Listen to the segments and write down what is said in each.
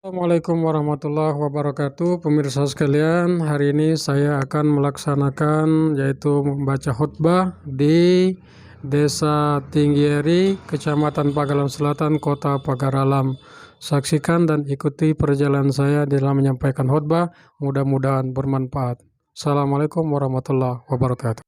Assalamualaikum warahmatullahi wabarakatuh. Pemirsa sekalian, hari ini saya akan melaksanakan yaitu membaca khutbah di Desa Tinggieri, Kecamatan Pagalan Selatan, Kota Pagaralam. Saksikan dan ikuti perjalanan saya dalam menyampaikan khutbah, mudah-mudahan bermanfaat. Assalamualaikum warahmatullahi wabarakatuh.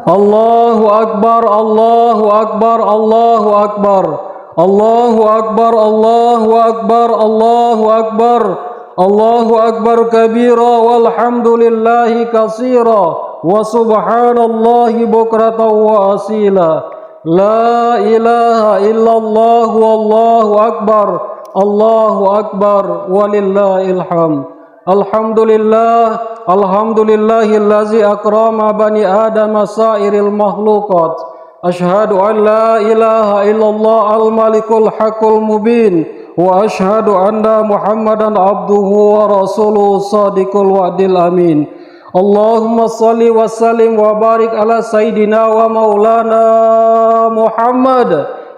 Allahu Akbar, Allahu Akbar, Allahu Akbar, Allahu Akbar, Allahu Akbar, Allahu Akbar, Allahu Akbar kabira walhamdulillahi katsira wa subhanallahi bukratan wa asila. La ilaha illallah wallahu akbar, Allahu akbar walillahil hamd. Alhamdulillah, alhamdulillahillazi akrama bani adam sairil makhluqat. Ashhadu an la ilaha illallah al-malikul haqqul mubin wa ashhadu anna muhammadan abduhu wa rasuluhu sadiqul wa'dil amin. Allahumma salli wa sallim wa barik ala sayyidina wa maulana Muhammad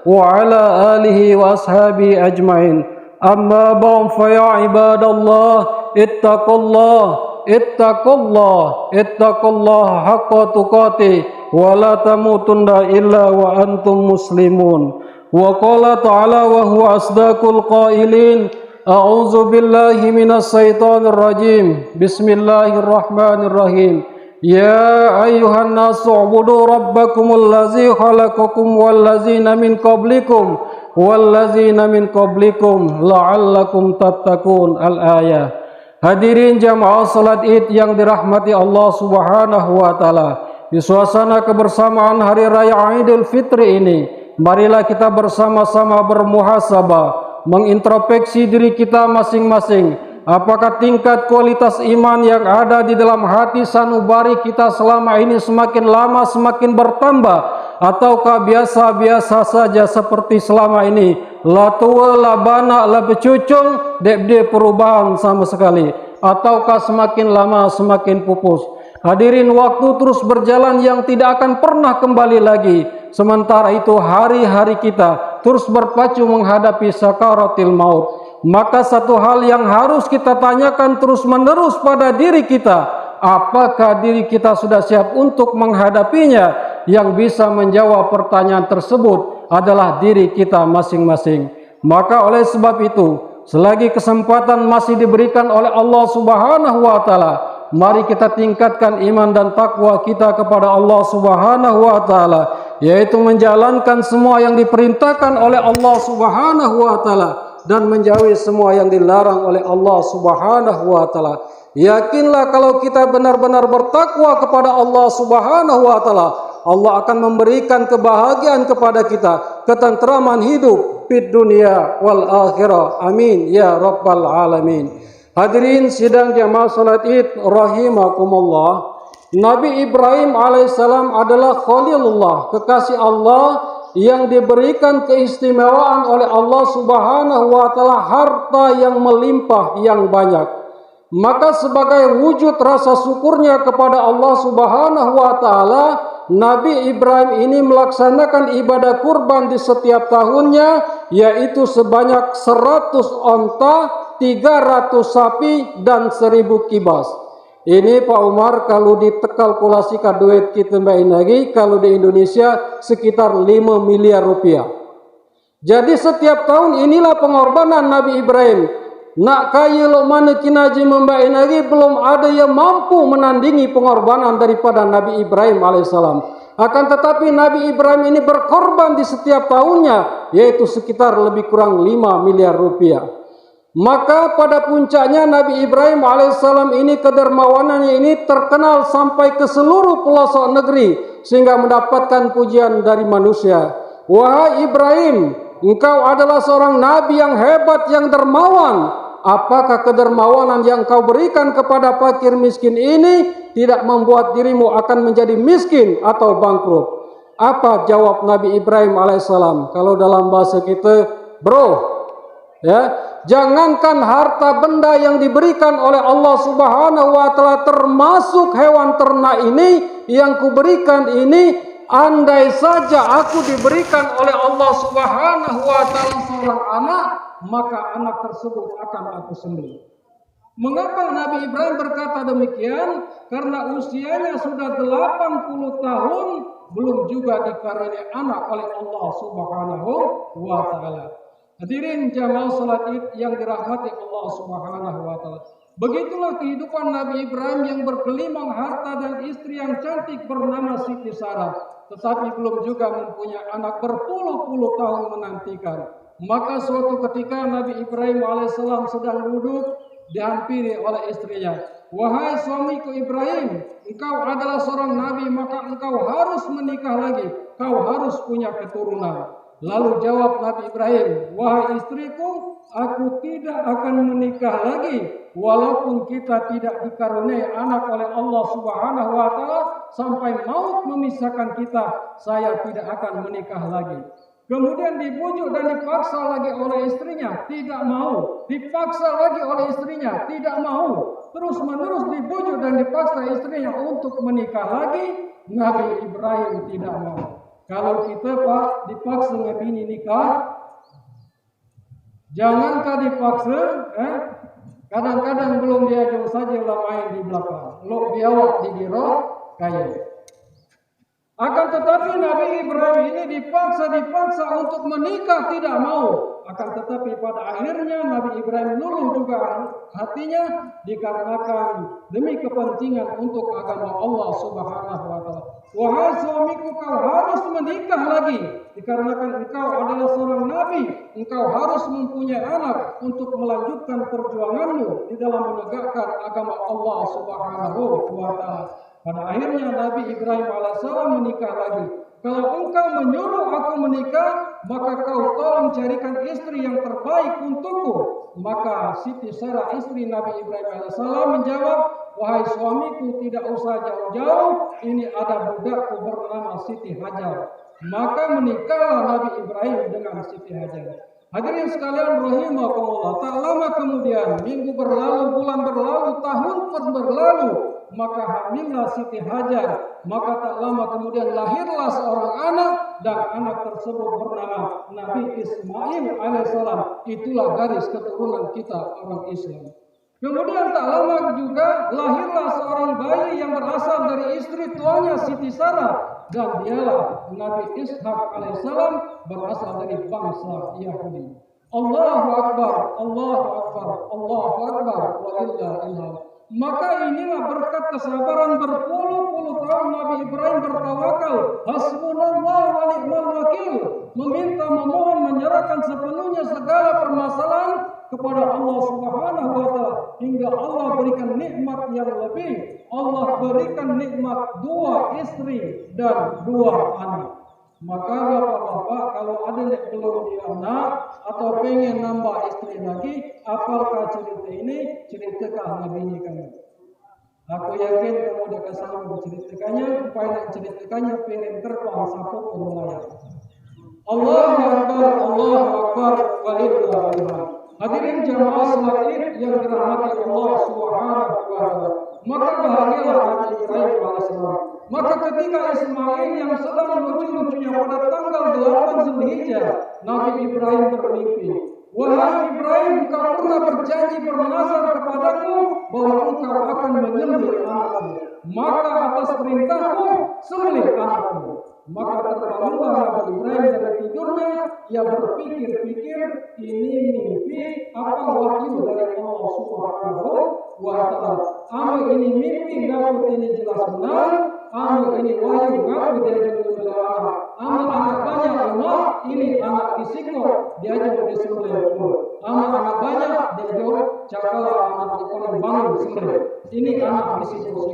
wa ala alihi wa ashabi ajmain. Amma ba'd fa ya ibadallah ittaqullah haqqa tuqatih wa la tamutunna illa wa antum muslimun. Wa qala ta'ala wa huwa asdaqul qailin, a'udzu billahi minas syaitonir rajim. Bismillahirrahmanirrahim. Ya ayyuhan nasu ubudu rabbakumul ladzi khalaqakum wal ladzina min qablikum la'allakum tattaqun. Al-ayah. Hadirin jamaah salat Id yang dirahmati Allah Subhanahu wa taala. Di suasana kebersamaan hari raya Idul Fitri ini, marilah kita bersama-sama bermuhasabah, mengintrospeksi diri kita masing-masing. Apakah tingkat kualitas iman yang ada di dalam hati sanubari kita selama ini semakin lama semakin bertambah, ataukah biasa-biasa saja seperti selama ini? La tua, la bana, la becucung, dek perubahan sama sekali, ataukah semakin lama semakin pupus? Hadirin, waktu terus berjalan yang tidak akan pernah kembali lagi. Sementara itu hari-hari kita terus berpacu menghadapi sakaratil maut. Maka satu hal yang harus kita tanyakan terus-menerus pada diri kita, apakah diri kita sudah siap untuk menghadapinya? Yang bisa menjawab pertanyaan tersebut adalah diri kita masing-masing. Maka oleh sebab itu, selagi kesempatan masih diberikan oleh Allah Subhanahu wa taala, mari kita tingkatkan iman dan takwa kita kepada Allah Subhanahu wa taala, yaitu menjalankan semua yang diperintahkan oleh Allah Subhanahu wa taala dan menjauhi semua yang dilarang oleh Allah Subhanahu wa taala. Yakinlah kalau kita benar-benar bertakwa kepada Allah Subhanahu wa taala, Allah akan memberikan kebahagiaan kepada kita, ketentraman hidup di dunia wal akhirah. Amin ya rabbal alamin. Hadirin sidang jamaah salat Id rahimakumullah. Nabi Ibrahim alaihissalam adalah Khalilullah, kekasih Allah yang diberikan keistimewaan oleh Allah Subhanahu wa taala harta yang melimpah yang banyak. Maka sebagai wujud rasa syukurnya kepada Allah Subhanahu wa taala, Nabi Ibrahim ini melaksanakan ibadah kurban di setiap tahunnya, yaitu sebanyak 100 onta, 300 sapi dan 1000 kibas. Ini Pak Umar kalau dikalkulasikan duit kita main lagi, kalau di Indonesia sekitar 5 miliar rupiah. Jadi setiap tahun inilah pengorbanan Nabi Ibrahim. Nak kaya lo mana kinaji membain lagi, belum ada yang mampu menandingi pengorbanan daripada Nabi Ibrahim alaihissalam. Akan tetapi Nabi Ibrahim ini berkorban di setiap tahunnya, yaitu sekitar lebih kurang 5 miliar rupiah. Maka pada puncaknya Nabi Ibrahim alaihissalam ini, kedermawanannya ini terkenal sampai ke seluruh pelosok negeri, sehingga mendapatkan pujian dari manusia. Wahai Ibrahim, engkau adalah seorang nabi yang hebat, yang dermawan. Apakah kedermawanan yang kau berikan kepada fakir miskin ini tidak membuat dirimu akan menjadi miskin atau bangkrut? Apa jawab Nabi Ibrahim alaihissalam? Kalau dalam bahasa kita, bro, ya, Jangankan harta benda yang diberikan oleh Allah Subhanahu wa taala termasuk hewan ternak ini yang kuberikan ini, andai saja aku diberikan oleh Allah Subhanahu wa taala seorang anak, maka anak tersebut akan aku sembelih. Mengapa Nabi Ibrahim berkata demikian? Karena usianya sudah 80 tahun belum juga dikaruniai anak oleh Allah Subhanahu wa taala. Hadirin jamaah salat Id yang dirahmati Allah Subhanahu wa taala. Begitulah kehidupan Nabi Ibrahim yang bergelimang harta dan istri yang cantik bernama Siti Sarah, tetapi belum juga mempunyai anak, berpuluh-puluh tahun menantikan. Maka suatu ketika Nabi Ibrahim alaihissalam sedang duduk dihampiri oleh istrinya. Wahai suamiku Ibrahim, engkau adalah seorang nabi, maka engkau harus menikah lagi, kau harus punya keturunan. Lalu jawab Nabi Ibrahim, wahai istriku, aku tidak akan menikah lagi, walaupun kita tidak dikaruniai anak oleh Allah Subhanahu wa taala, sampai maut memisahkan kita, saya tidak akan menikah lagi. Kemudian dibujuk dan dipaksa lagi oleh istrinya, tidak mau. Dipaksa lagi oleh istrinya, tidak mau. Terus menerus dibujuk dan dipaksa istrinya untuk menikah lagi, Nabi Ibrahim tidak mau. Kalau kita Pak dipaksa ngebini nikah, jangankah dipaksa, kadang-kadang belum diajung saja lah main di belakang. Lo biawak di giro kayu. Akan tetapi Nabi Ibrahim ini dipaksa untuk menikah, tidak mau. Akan tetapi pada akhirnya Nabi Ibrahim luluh juga hatinya dikarenakan demi kepentingan untuk agama Allah Subhanahu wa taala. Wahai suamiku, kau harus menikah lagi dikarenakan engkau adalah seorang nabi, engkau harus mempunyai anak untuk melanjutkan perjuanganmu di dalam menegakkan agama Allah Subhanahu wa taala. Pada akhirnya Nabi Ibrahim alaihissalam menikah lagi. Kalau engkau menyuruh aku menikah, maka kau tolong carikan istri yang terbaik untukku. Maka Siti Sarah istri Nabi Ibrahim alaihissalam menjawab, wahai suamiku, tidak usah jauh-jauh, ini ada budakku bernama Siti Hajar. Maka menikahlah Nabi Ibrahim dengan Siti Hajar. Hadirin sekalian rahimakumullah, tak lama kemudian, minggu berlalu, bulan berlalu, tahun pun berlalu, maka hamillah Siti Hajar. Maka tak lama kemudian lahirlah seorang anak, dan anak tersebut bernama Nabi Ismail alaihissalam. Itulah garis keturunan kita orang Islam. Kemudian tak lama juga lahirlah seorang bayi yang berasal dari istri tuanya Siti Sarah, dan dialah Nabi Ishak alaihissalam, berasal dari bangsa Yahudi. Allahu Akbar, Allahu Akbar, Allahu Akbar, walillahilhamd. Maka inilah berkat kesabaran berpuluh-puluh tahun Nabi Ibrahim bertawakal, hasbunallah wa ni'mal wakil, memohon, menyerahkan sepenuhnya segala permasalahan kepada Allah Subhanahu wa taala, hingga Allah berikan nikmat yang lebih. Allah berikan nikmat 2 istri dan 2 anak. Maka bapak-bapak, kalau ada yang belum punya anak atau pengen nambah istri lagi, apakah cerita ini? Ceritakan Nabi ini kami. Aku yakin kamu udah kesambung ceritakannya, upaya ceritakannya piring terbang sapu pemulayang. Allahu Akbar, Allahu Akbar, walillahilhamd. Hadirin jamaah salat Id yang dirahmati Allah Subhanahu wa taala. Maka bahagialah Nabi Ibrahim alaihissalam. Maka ketika Ismail yang sedang lucu-lucunya pada tanggal 8 Zulhijjah, Nabi Ibrahim bermimpi. Wahai Ibrahim, engkau pernah berjanji bernazar kepadaku bahwa engkau akan menyembelih anakmu. Maka atas perintahku sembelih anakmu. Maka terbangunlah Nabi Ibrahim dari tidurnya. Ia berpikir-pikir, ini mimpi apa wahyu dari Allah Subhanahu wa taala. Anu ini mimpi, ngaku ini jelas benar. Anu ini wahyu, ngaku diajak benar. Anu anak banyak Allah, ini anak kisiko diajak disembelih. Anu anak banyak diajak cakala anak ekonomi bangun sembelih. Ini anak kisiko.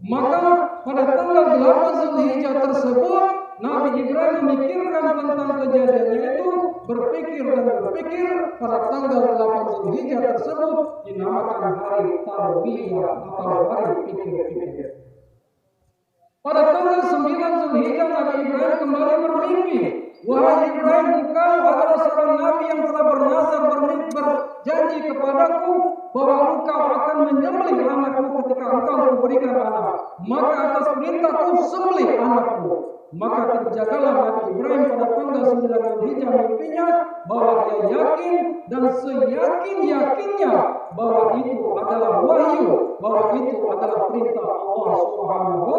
Maka pada tanggal 8 Zulhijjah tersebut, Nabi Ibrahim memikirkan tentang kejadiannya itu, berpikir pada tanggal 8 Zulhijjah tersebut dinamakan hari Tarwiyah atau hari pikir-pikir. Pada tanggal 9 Zulhijjah Nabi Ibrahim kembali bermimpi. Wahai Ibrahim, engkau adalah seorang nabi yang telah bernazar berjanji kepadaku bahwa engkau akan menyembelih anakmu ketika engkau memberikan anak. Maka atas perintahku sembelih anakmu. Maka terjagalah Nabi Ibrahim pada tanggal 9 Dzulhijjah mimpinya bahwa dia yakin dan seyakin-yakinnya bahwa itu adalah wahyu, bahwa itu adalah perintah Allah Subhanahu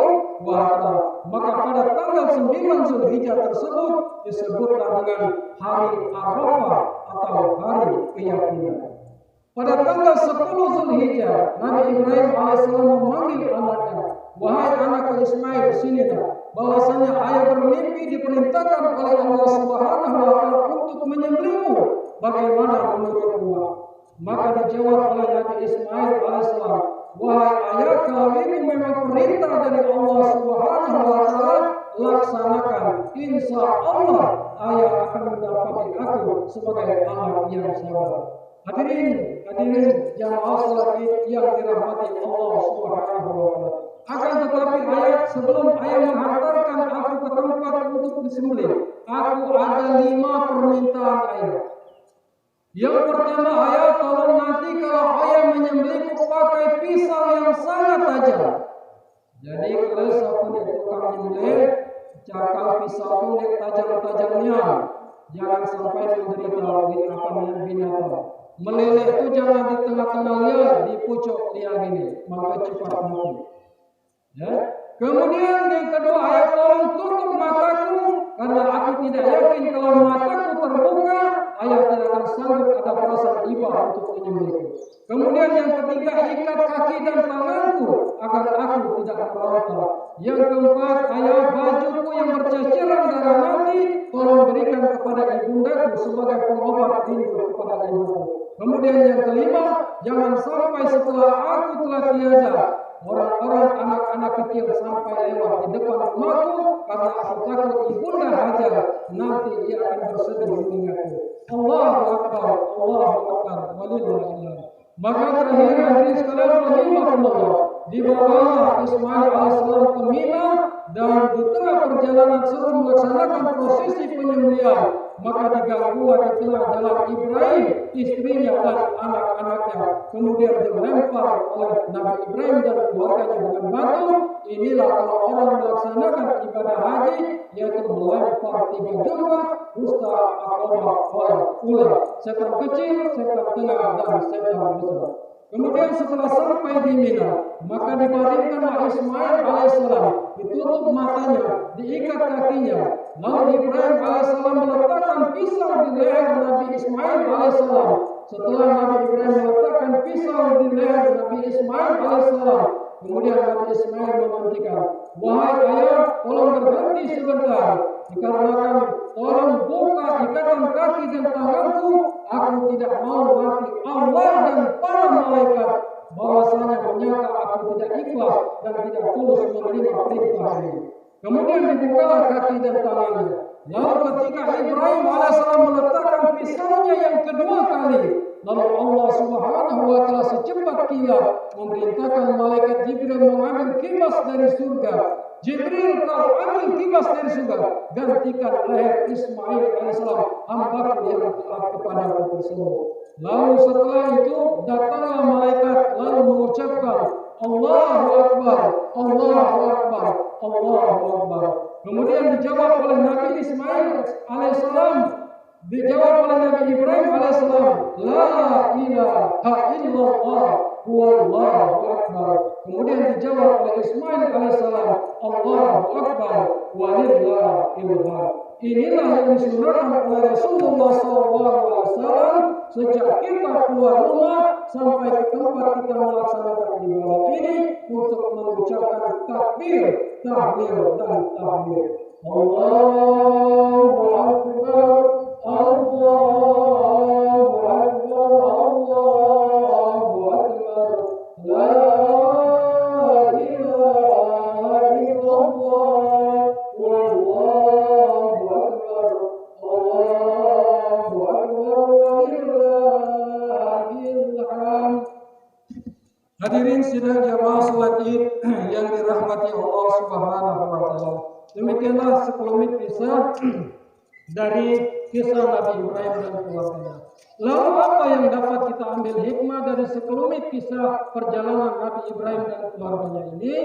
wa Ta'ala. Maka pada tanggal 9 Dzulhijjah tersebut disebutlah dengan hari Arafah atau hari keyakinan. Pada tanggal 10 Dzulhijjah, Nabi Ibrahim alaihissalam memanggil anaknya, wahai anakku Ismail, sinilah. Bahwasanya ayah bermimpi diperintahkan oleh Allah Subhanahu wa Ta'ala untuk menyembelihmu. Bagaimana menurutmu? Maka dijawab oleh Nabi Ismail alaihissalam, wahai ayah, kalau ini memang perintah dari Allah Subhanahu wa Ta'ala, laksanakan. Insya Allah ayah akan mendapati aku sebagai anak yang sabar. Hadirin jamaah salat Id yang dirahmati Allah Subhanahu wa Ta'ala. Akan tetapi ayat sebelum ayat menghantarkan aku ke tempat untuk disembelih, aku ada 5 permintaan ayat. Yang pertama, ayat tolong nanti kalau ayat menyembelihku pakai pisau yang sangat tajam. Jadi kalau siapapun yang tukang nyembelih, cakal pisau itu tajam-tajamnya. Jangan sampai menderita binatang. Meleleh itu jangan di tengah-tengah liar, di pucuk liar ini, maka cepat mati. Ya. Kemudian yang kedua, ayat tolong tutup mataku karena aku tidak yakin kalau mataku terbuka, ayat tidak akan sanggup ada perasaan iba untuk menyembelihku. Kemudian yang ketiga, ikat kaki dan tanganku agar aku tidak meronta. Yang keempat, ayat bajuku yang berceceran darah nanti tolong berikan kepada ibundaku sebagai pengobat rindu kepada ibuku. Kemudian yang kelima, jangan sampai setelah aku telah tiada, orang-orang anak-anak kecil sampai lewat di depan rumahku karena aku takut ibunda hajar nanti ia akan bersedih mengingatku. Allahu Akbar, Allahu Akbar, walillahillah. Maka terakhir hadirin sekalian rahimahumullah, dibawa Ismail alaihissalam ke Mina dan di tengah perjalanan sebelum melaksanakan prosesi penyembelihan, maka diganggulah di tengah jalan Ibrahim, istrinya dan anak-anaknya. Kemudian dilempar oleh Nabi Ibrahim dan keluarganya dengan batu. Inilah kalau orang melaksanakan ibadah haji, yaitu melempar 3 jumrah, dusta, akobah, ular, setan kecil, setan tengah, dan setan besar. Kemudian setelah sampai di Mina, maka dibaringkanlah Ismail alaihissalam, ditutup matanya, diikat kakinya. Lalu Ibrahim alaihissalam meletakkan pisau di leher Nabi Ismail alaihissalam. Setelah Nabi Ibrahim meletakkan pisau di leher Nabi Ismail alaihissalam, kemudian Nabi Ismail menghentikan, wahai ayah, tolong berhenti sebentar, dikarenakan tolong buka ikatan kaki dan tanganku. Aku tidak mau mati Allah dan para malaikat bahwasanya menyangka aku tidak ikhlas dan tidak tulus menerima perintah ini. Kemudian dibukalah kaki dan tangannya. Lalu ketika Ibrahim alaihissalam meletakkan pisaunya yang kedua kali, lalu Allah Subhanahu wa Ta'ala secepat kilat memerintahkan malaikat Jibril mengambil kibas dari surga. Jibril, kau ambil kibas dari surga, gantikan leher Ismail alaihissalam, hambaku yang taat kepadamu tersebut. Lalu setelah itu datanglah malaikat lalu mengucapkan Allahu Akbar, Allahu Akbar, Allahu Akbar. Kemudian dijawab oleh Nabi Ismail alaihissalam, dijawab oleh Nabi Ibrahim alaihissalam, La ilaha illallah huwallahu akbar. Kemudian dijawab oleh Ismail alaihissalam, Allahu akbar walillahillah. Inilah yang disunahkan oleh Rasulullah SAW sejak kita keluar rumah sampai ke tempat kita melaksanakan ibadah ini untuk mengucapkan takbir, tahlil dan tahmid. Allahu akbar, Allahu akbar, Allahu akbar. La ilaha illallah, wallahu akbar, Allahu akbar, walillahil hamd. Hadirin sidang jamaah salat Id yang dirahmati Allah Subhanahu wa Ta'ala. Demikianlah sekelumit kisah dari kisah Nabi Ibrahim dan keluarganya. Lalu apa yang dapat kita ambil hikmah dari sekelumit kisah perjalanan Nabi Ibrahim dan keluarganya ini?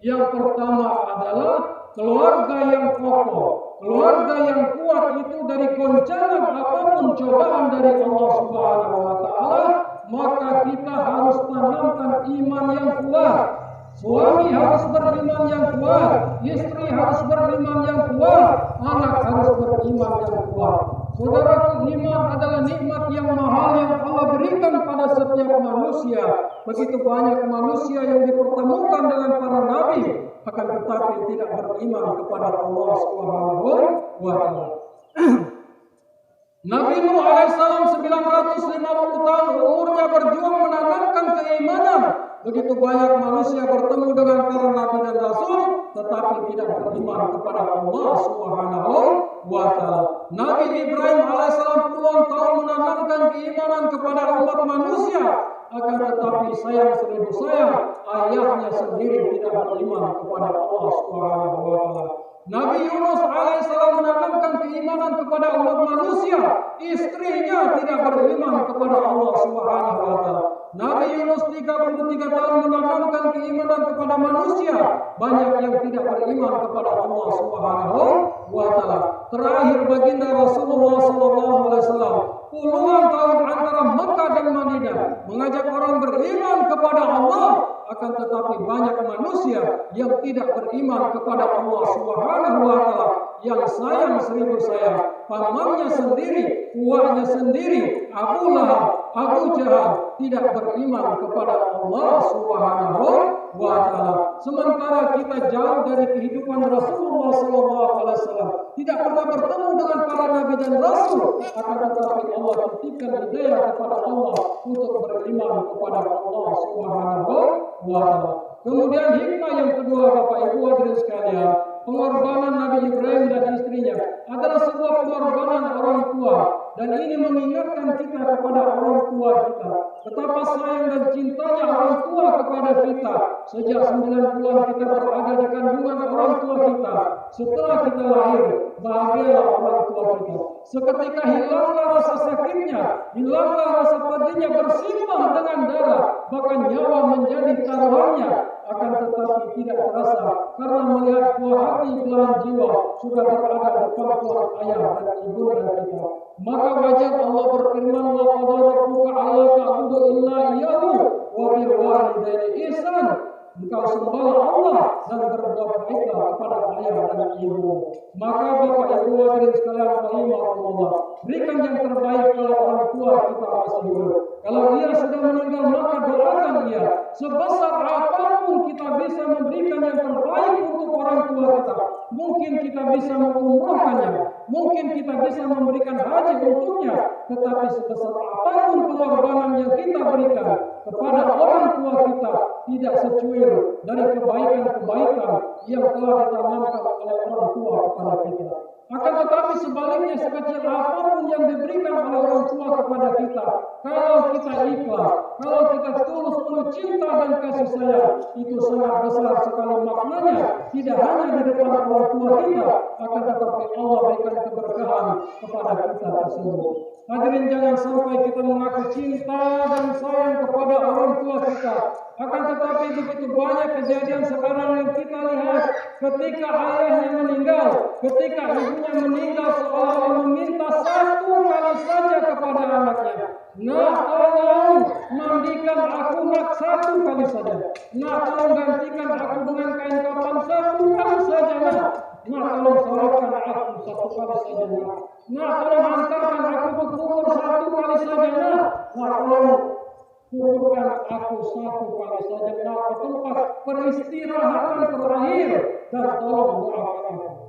Yang pertama adalah keluarga yang kokoh, keluarga yang kuat itu dari goncangan apapun cobaan dari Allah Subhanahu wa taala, maka kita harus tanamkan iman yang kuat. Suami harus beriman yang kuat, istri harus beriman yang kuat, anak harus beriman yang kuat. Saudaraku, iman adalah nikmat yang mahal yang Allah berikan pada setiap manusia. Begitu banyak manusia yang dipertemukan dengan para nabi, akan tetapi tidak beriman kepada Allah Subhanahu wa taala. Nabi Nuh alaihissalam 950 tahun umurnya berjuang menanamkan keimanan. Begitu banyak manusia bertemu dengan para nabi dan rasul, tetapi tidak beriman kepada Allah Subhanahu wa taala. Nabi Ibrahim alaihissalam puluhan tahun menanamkan keimanan kepada umat manusia, akan tetapi sayang seribu sayang, ayahnya sendiri tidak beriman kepada Allah Subhanahu wa taala. Nabi Yunus alaihissalam menanamkan keimanan kepada umat manusia, istrinya tidak beriman kepada Allah Subhanahu wa taala. Nabi Yunus 33 tahun menanamkan keimanan kepada manusia, banyak yang tidak beriman kepada Allah Subhanahu wa taala. Terakhir baginda Rasulullah sallallahu alaihi wasallam puluhan tahun antara Mekah dan Madinah mengajak orang beriman kepada Allah, akan tetapi banyak manusia yang tidak beriman kepada Allah Subhanahu wa taala, yang sayang seribu sayang, pamannya sendiri, uaknya sendiri, Abu Lahab, Abu Jahal tidak beriman kepada Allah Subhanahu wa taala. Sementara kita jauh dari kehidupan Rasulullah sallallahu alaihi wasallam, tidak pernah bertemu dengan para nabi dan rasul, akan tetapi Allah titipkan hidayah kepada Allah untuk beriman kepada Allah Subhanahu wa taala. Kemudian hikmah yang kedua, Bapak Ibu hadirin sekalian, pengorbanan Nabi Ibrahim dan istrinya adalah sebuah pengorbanan orang tua, dan ini mengingatkan kita kepada orang tua kita betapa sayang dan cintanya orang tua kepada kita. Sejak 9 bulan kita berada di kandungan orang tua kita, setelah kita lahir bahagialah orang tua kita. Seketika hilanglah rasa sakitnya, hilanglah rasa pedihnya bersimbah dengan darah, bahkan nyawa menjadi taruhannya, akan tetapi tidak terasa karena melihat buah hati belahan jiwa sudah berada di pangkuan ayah dan ibunda kita. Maka wajar Allah berfirman, wa qad rabbuka alla ta'budu illa iyyahu wa bil walidayni ihsan. Engkau sembahlah Allah dan berbuat baiklah kepada ayah dan ibu. Maka Bapak Ibu hadirin sekalian rahimakumullah, berikan yang terbaik kalau orang tua kita masih hidup. Kalau dia sudah meninggal, maka doakan dia. Sebesar apapun kita bisa memberikan yang terbaik untuk orang tua kita. Mungkin kita bisa mengumrohkannya, mungkin kita bisa memberikan haji untuknya, tetapi sebesar apapun pengorbanan yang kita berikan kepada orang tua kita tidak secuil dari kebaikan-kebaikan yang telah ditanamkan oleh orang tua kepada kita. Akan tetapi sebaliknya, sekecil apapun yang diberikan oleh orang tua kepada kita, kalau kita ikhlas, kalau kita tulus penuh cinta dan kasih sayang, itu sangat besar sekali maknanya, tidak hanya di depan orang tua kita, akan tetapi Allah berikan keberkahan kepada kita tersebut. Hadirin, jangan sampai kita mengaku cinta dan sayang kepada orang tua kita, akan tetapi begitu banyak kejadian sekarang yang kita lihat ketika ayahnya meninggal, ketika ibunya meninggal, seolah-olah meminta satu kali saja kepada anaknya, nah tolong mandikan aku nak satu kali saja, nah tolong gantikan aku dengan kain kafan satu kali saja, nah tolong sholatkan aku satu kali saja, nah tolong hantarkan aku ke kubur satu kali saja, nah tolong kuburkan aku satu kali saja ke tempat peristirahatan terakhir, dan tolong doakan aku.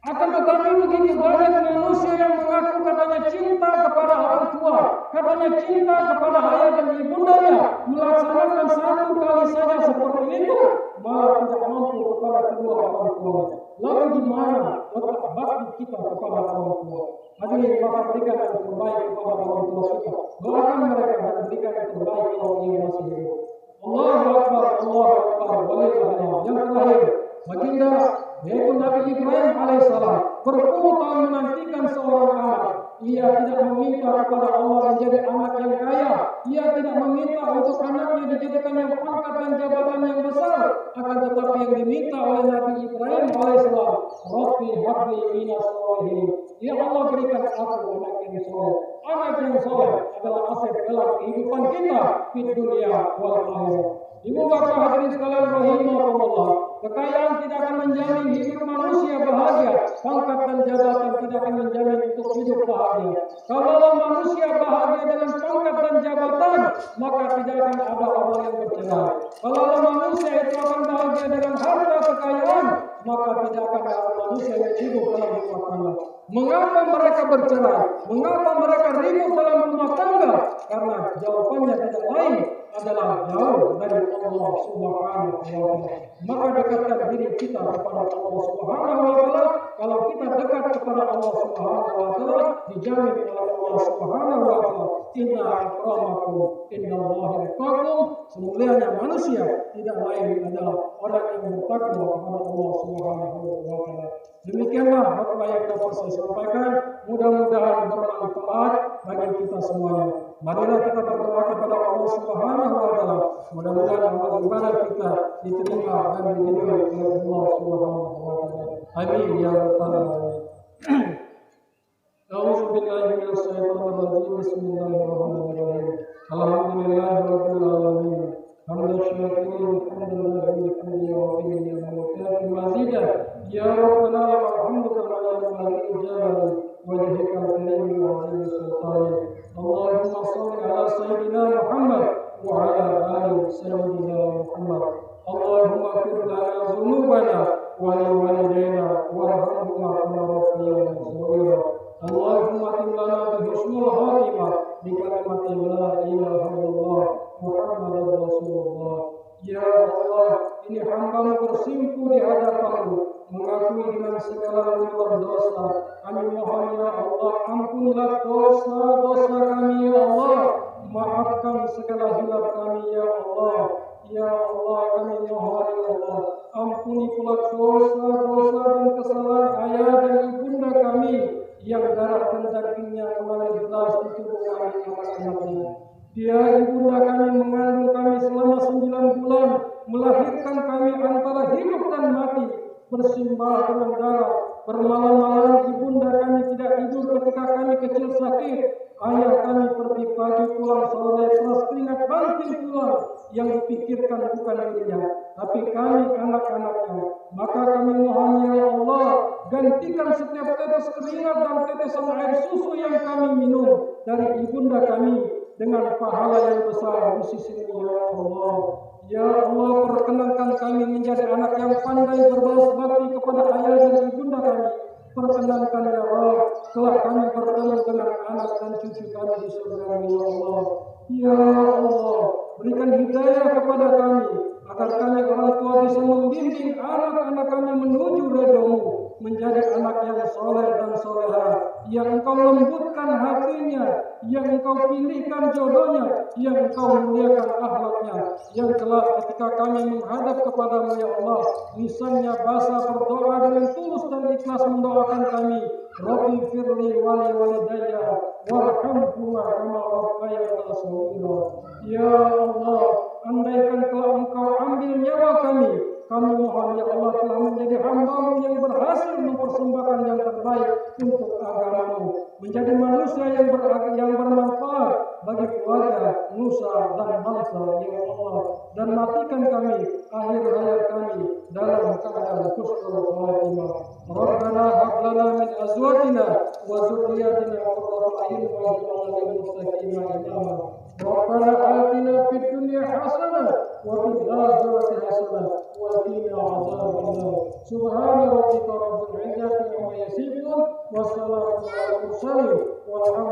Akan tetapi begitu banyak manusia yang mengaku katanya cinta kepada orang tua, katanya cinta kepada ayah dan ibundanya, melaksanakan satu kali saja seperti itu, malah tidak mampu kepada kedua orang tua. Lalu di mana letak bakti kita kepada orang tua? Hadirin, maka berikan yang terbaik kepada orang tua kita. Doakan mereka dan berikan yang terbaik kalau ia masih hidup. Allahu Akbar, Allahu Akbar, walillahilhamd. Yang terakhir, baginda yaitu Nabi Ibrahim alaihissalam berpuluh tahun menantikan seorang anak. Ia tidak meminta kepada Allah menjadi anak yang kaya. Ia tidak meminta untuk anaknya dijadikan yang pangkat dan jabatan yang besar. Akan tetapi yang diminta oleh Nabi Ibrahim alaihissalam, Rabbi habli minas sholihin. Ya Allah, berikan aku anak yang soleh. Anak yang soleh adalah aset dalam kehidupan kita di dunia wal akhirah. Ibu bapak hadirin sekalian rahimakumullah, kekayaan tidak akan menjamin hidup manusia bahagia, pangkat dan jabatan tidak akan menjamin untuk hidup bahagia. Kalau manusia bahagia dengan pangkat dan jabatan, maka tidak akan ada orang yang bercerai. Kalau manusia itu akan bahagia dengan harta kekayaan, maka tidak akan ada manusia yang hidup dalam rumah tangga. Mengapa mereka bercerai? Mengapa mereka ribut dalam rumah tangga? Karena jawabannya tidak lain adalah jauh dari Allah Subhanahu wa taala. Maka dekatkan diri kita kepada Allah Subhanahu wa taala. Kalau kita dekat kepada Allah Subhanahu wa taala, dijamin oleh Allah Subhanahu wa taala, inna akramakum indallahi atqakum. Semulianya manusia tidak lain adalah orang yang bertakwa kepada Allah Subhanahu wa taala. Demikianlah khutbah yang dapat saya sampaikan. Mudah-mudahan bermanfaat bagi kita semuanya. Marilah kita berdoa kepada Allah Subhanahu wa taala. Mudah-mudahan amal ibadah kita diterima dan diridhoi oleh Allah Subhanahu wa taala. Amin ya rabbal alamin. A'udzu billahi minasy syaithanir rajim. Bismillahirrahmanirrahim. Alhamdulillahirabbil alamin. Hamdan syakirin hamdalillah hamdan wa bihamdihi mazidah. Ya rabbana alhamdu kama yanbaghi li jalali wajhikal karim wa 'azimi sultanik. Allahumma shalli ala sayyidina Muhammad wa ala ali sayyidina Muhammad. Allahumma ighfir lana dhunubana wa li walidayna warhamhuma kama rabbayana shaghira. Allahumma atim lana bi husnil khatimah bi kalimati la ilaha illallah Muhammadur Rasulullah. Ya Allah, ini hamba-Mu bersimpuh di hadapan-Mu, mengakui dengan segala luar dosa. Kami mohon ya Allah, ampunilah dosa-dosa kami ya Allah. Maafkan segala hilaf kami ya Allah. Ya Allah, kami mohon ya Allah, ampuni pula dosa-dosa dan kesalahan ayah dan ibunda kami yang darah dan dagingnya kembali jelas di tubuh kami anak-anaknya. Dia ibunda kami mengandung kami selama 9 bulan, melahirkan kami antara hidup dan mati, bersimbah dengan darah. Bermalam-malam ibunda kami tidak tidur ketika kami kecil sakit. Ayah kami pergi pagi pulang sore peras keringat banting pulang. Yang dipikirkan bukan dirinya, tapi kami anak-anaknya. Maka kami mohon ya Allah, gantikan setiap tetes keringat dan tetesan air susu yang kami minum dari ibunda kami dengan pahala yang besar di sisi-Mu ya Allah. Ya Allah, perkenankan kami menjadi anak yang pandai berbalas bakti kepada ayah dan ibunda kami. Perkenankan ya Allah, telah kami bertemu dengan anak dan cucu kami di surga ya Allah. Ya Allah, berikan hidayah kepada kami agar kami orang tua bisa membimbing anak-anak kami menuju ridho-Mu, menjadi anak yang soleh dan soleha, yang Engkau lembutkan hatinya, yang Engkau pilihkan jodohnya, yang Engkau muliakan akhlaknya, yang kelak ketika kami menghadap kepada-Mu ya Allah, lisannya basah berdoa dengan tulus dan ikhlas mendoakan kami, Rabbi firli wali walidayya warhamhuma kama rabbayana shaghira. Ya Allah, andaikan telah Engkau ambil nyawa kami mohon ya Allah telah menjadi hamba-Mu yang berhasil mempersembahkan yang terbaik untuk agama-Mu, menjadi manusia yang bermanfaat bagi keluarga, nusa dan bangsa ya Allah, dan matikan kami akhir hayat kami dalam keadaan husnul khatimah. Rabbana hab lana min azwajina wa dzurriyyatina qurrata a'yun waj'alna lil muttaqina imama. Rabbana atina fid dunya hasanah wa fil akhirati hasanah wa qina adzabannar. Subhana rabbika rabbil izzati amma yasifun wa salamun alal mursalin walhamdulillahi